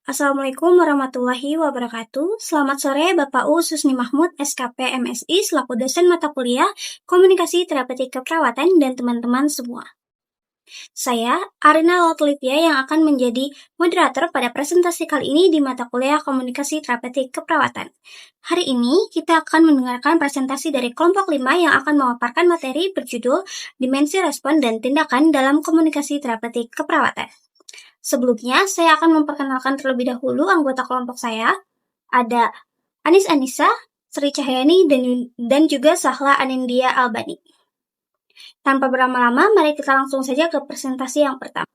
Assalamualaikum warahmatullahi wabarakatuh. Selamat sore Bapak U. Susni Mahmud, SKP MSI, selaku dosen mata kuliah Komunikasi Terapeutik Keperawatan dan teman-teman semua. Saya, Arina Lautolivia, yang akan menjadi moderator pada presentasi kali ini di mata kuliah Komunikasi Terapeutik Keperawatan. Hari ini kita akan mendengarkan presentasi dari kelompok 5 yang akan memaparkan materi berjudul Dimensi Respon dan Tindakan dalam Komunikasi Terapeutik Keperawatan. Sebelumnya, saya akan memperkenalkan terlebih dahulu anggota kelompok saya. Ada Anis Anissa, Sri Cahyani, dan juga Sahla Anindya Albani. Tanpa berlama-lama, mari kita langsung saja ke presentasi yang pertama.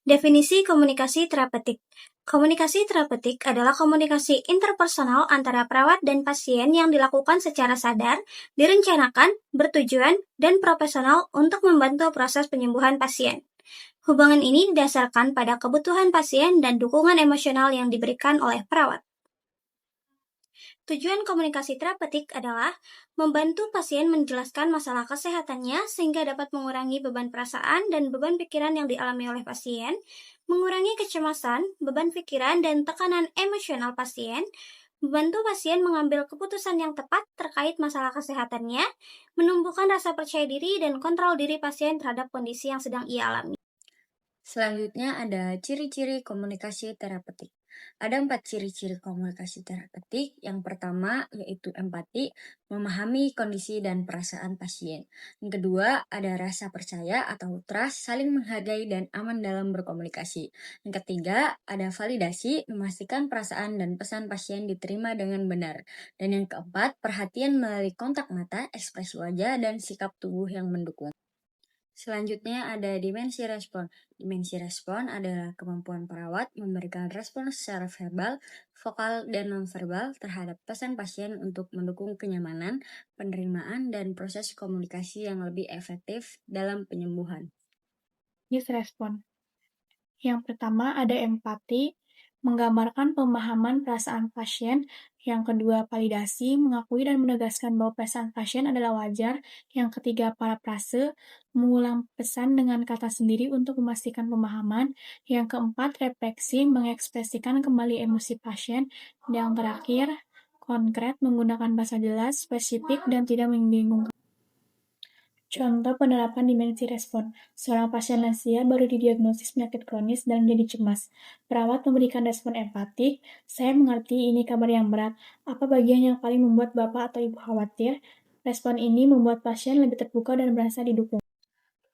Definisi komunikasi terapeutik. Komunikasi terapeutik adalah komunikasi interpersonal antara perawat dan pasien yang dilakukan secara sadar, direncanakan, bertujuan, dan profesional untuk membantu proses penyembuhan pasien. Hubungan ini didasarkan pada kebutuhan pasien dan dukungan emosional yang diberikan oleh perawat. Tujuan komunikasi terapeutik adalah membantu pasien menjelaskan masalah kesehatannya sehingga dapat mengurangi beban perasaan dan beban pikiran yang dialami oleh pasien, mengurangi kecemasan, beban pikiran, dan tekanan emosional pasien, membantu pasien mengambil keputusan yang tepat terkait masalah kesehatannya, menumbuhkan rasa percaya diri dan kontrol diri pasien terhadap kondisi yang sedang ia alami. Selanjutnya ada ciri-ciri komunikasi terapeutik. Ada 4 ciri-ciri komunikasi terapeutik. Yang pertama yaitu empati, memahami kondisi dan perasaan pasien. Yang kedua ada rasa percaya atau trust, saling menghargai dan aman dalam berkomunikasi. Yang ketiga ada validasi, memastikan perasaan dan pesan pasien diterima dengan benar. Dan yang keempat, perhatian melalui kontak mata, ekspresi wajah, dan sikap tubuh yang mendukung. Selanjutnya ada dimensi respon. Dimensi respon adalah kemampuan perawat memberikan respon secara verbal, vokal, dan nonverbal terhadap pesan pasien untuk mendukung kenyamanan, penerimaan, dan proses komunikasi yang lebih efektif dalam penyembuhan. Respon. Yang pertama ada empati, menggambarkan pemahaman perasaan pasien. Yang kedua, validasi, mengakui dan menegaskan bahwa perasaan pasien adalah wajar. Yang ketiga, parafrase, mengulang pesan dengan kata sendiri untuk memastikan pemahaman. Yang keempat, refleksi, mengekspresikan kembali emosi pasien. Yang terakhir, konkret, menggunakan bahasa jelas, spesifik, dan tidak membingungkan. Contoh penerapan dimensi respon. Seorang pasien lansia baru didiagnosis penyakit kronis dan menjadi cemas. Perawat memberikan respon empatik. Saya mengerti ini kabar yang berat. Apa bagian yang paling membuat Bapak atau Ibu khawatir? Respon ini membuat pasien lebih terbuka dan merasa didukung.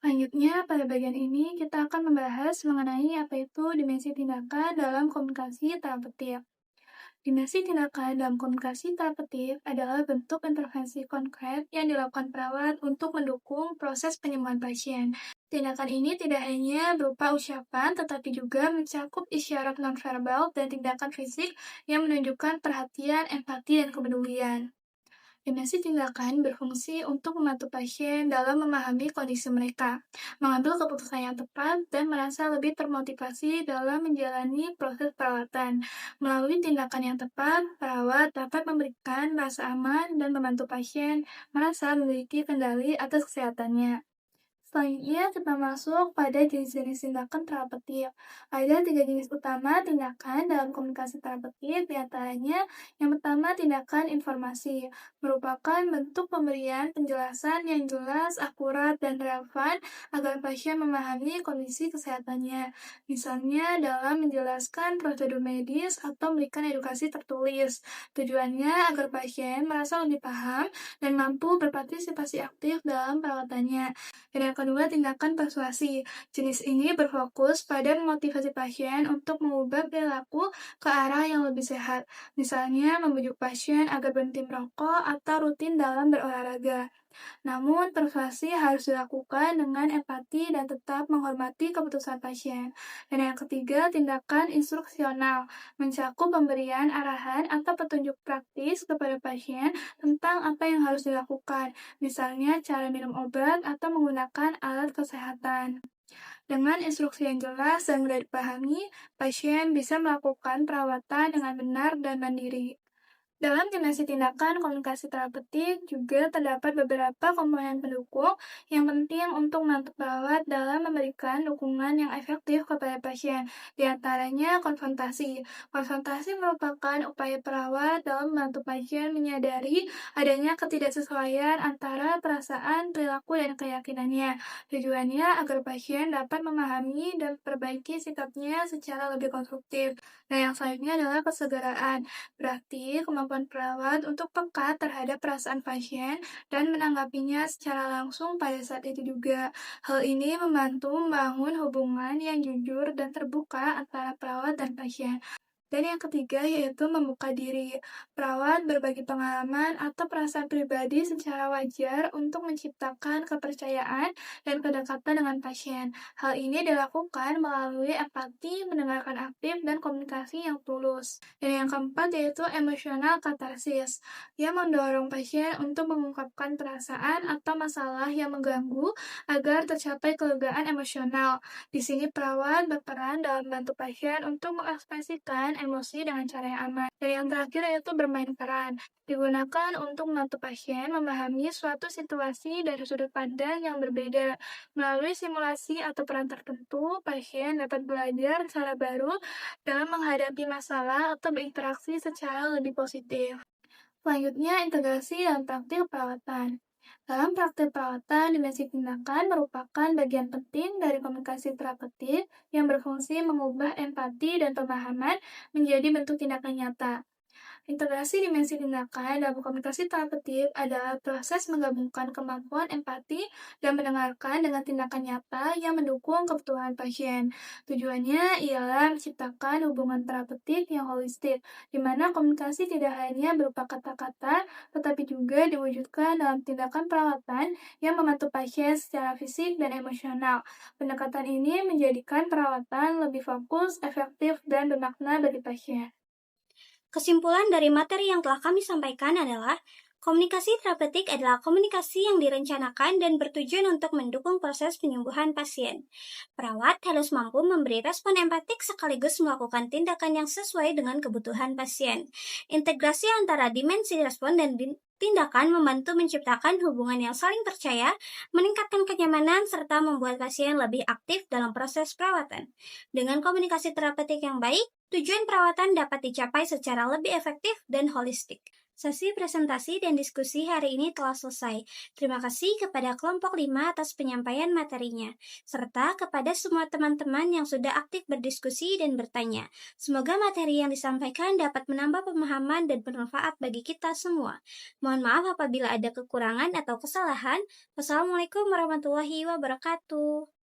Selanjutnya, pada bagian ini kita akan membahas mengenai apa itu dimensi tindakan dalam komunikasi terapeutik. Dimensi tindakan dalam komunikasi terapeutik adalah bentuk intervensi konkret yang dilakukan perawat untuk mendukung proses penyembuhan pasien. Tindakan ini tidak hanya berupa ucapan, tetapi juga mencakup isyarat nonverbal dan tindakan fisik yang menunjukkan perhatian, empati, dan kepedulian. Dimensi tindakan berfungsi untuk membantu pasien dalam memahami kondisi mereka, mengambil keputusan yang tepat, dan merasa lebih termotivasi dalam menjalani proses perawatan. Melalui tindakan yang tepat, perawat dapat memberikan rasa aman dan membantu pasien merasa memiliki kendali atas kesehatannya. Selanjutnya, kita masuk pada jenis-jenis tindakan terapeutik. Ada 3 jenis utama tindakan dalam komunikasi terapeutik, diantaranya yang pertama tindakan informasi, merupakan bentuk pemberian penjelasan yang jelas, akurat, dan relevan agar pasien memahami kondisi kesehatannya. Misalnya dalam menjelaskan prosedur medis atau memberikan edukasi tertulis. Tujuannya agar pasien merasa lebih paham dan mampu berpartisipasi aktif dalam perawatannya. Dan yang kedua, tindakan persuasi. Jenis ini berfokus pada memotivasi pasien untuk mengubah perilaku ke arah yang lebih sehat. Misalnya, membujuk pasien agar berhenti merokok atau rutin dalam berolahraga. Namun, persuasi harus dilakukan dengan empati dan tetap menghormati keputusan pasien. Dan yang ketiga, tindakan instruksional, mencakup pemberian arahan atau petunjuk praktis kepada pasien tentang apa yang harus dilakukan, misalnya cara minum obat atau menggunakan alat kesehatan. Dengan instruksi yang jelas dan mudah dipahami, pasien bisa melakukan perawatan dengan benar dan mandiri. Dalam dimensi tindakan komunikasi terapeutik juga terdapat beberapa komponen pendukung yang penting untuk membantu perawat dalam memberikan dukungan yang efektif kepada pasien. Di antaranya konfrontasi. Konfrontasi merupakan upaya perawat dalam membantu pasien menyadari adanya ketidaksesuaian antara perasaan, perilaku, dan keyakinannya. Tujuannya agar pasien dapat memahami dan memperbaiki sikapnya secara lebih konstruktif. Nah, yang selanjutnya adalah kesegeraan. Berarti kemampuan perawat untuk peka terhadap perasaan pasien dan menanggapinya secara langsung pada saat itu juga. Hal ini membantu membangun hubungan yang jujur dan terbuka antara perawat dan pasien. Dan yang ketiga yaitu membuka diri. Perawat berbagi pengalaman atau perasaan pribadi secara wajar untuk menciptakan kepercayaan dan kedekatan dengan pasien. Hal ini dilakukan melalui empati, mendengarkan aktif, dan komunikasi yang tulus. Dan yang keempat yaitu emosional katarsis, yang mendorong pasien untuk mengungkapkan perasaan atau masalah yang mengganggu agar tercapai kelegaan emosional. Di sini perawat berperan dalam membantu pasien untuk mengekspresikan emosi dengan cara yang aman. Dan yang terakhir yaitu bermain peran. Digunakan untuk membantu pasien memahami suatu situasi dari sudut pandang yang berbeda. Melalui simulasi atau peran tertentu, pasien dapat belajar cara baru dalam menghadapi masalah atau berinteraksi secara lebih positif. Selanjutnya, integrasi dan praktik perawatan. Dalam praktik perawatan, dimensi tindakan merupakan bagian penting dari komunikasi terapeutik yang berfungsi mengubah empati dan pemahaman menjadi bentuk tindakan nyata. Integrasi dimensi tindakan dalam komunikasi terapeutik adalah proses menggabungkan kemampuan empati dan mendengarkan dengan tindakan nyata yang mendukung kebutuhan pasien. Tujuannya ialah menciptakan hubungan terapeutik yang holistik, di mana komunikasi tidak hanya berupa kata-kata, tetapi juga diwujudkan dalam tindakan perawatan yang membantu pasien secara fisik dan emosional. Pendekatan ini menjadikan perawatan lebih fokus, efektif, dan bermakna bagi pasien. Kesimpulan dari materi yang telah kami sampaikan adalah komunikasi terapeutik adalah komunikasi yang direncanakan dan bertujuan untuk mendukung proses penyembuhan pasien. Perawat harus mampu memberi respon empatik sekaligus melakukan tindakan yang sesuai dengan kebutuhan pasien. Integrasi antara dimensi respon dan tindakan membantu menciptakan hubungan yang saling percaya, meningkatkan kenyamanan, serta membuat pasien lebih aktif dalam proses perawatan. Dengan komunikasi terapeutik yang baik, tujuan perawatan dapat dicapai secara lebih efektif dan holistik. Sesi presentasi dan diskusi hari ini telah selesai. Terima kasih kepada kelompok 5 atas penyampaian materinya, serta kepada semua teman-teman yang sudah aktif berdiskusi dan bertanya. Semoga materi yang disampaikan dapat menambah pemahaman dan bermanfaat bagi kita semua. Mohon maaf apabila ada kekurangan atau kesalahan. Wassalamualaikum warahmatullahi wabarakatuh.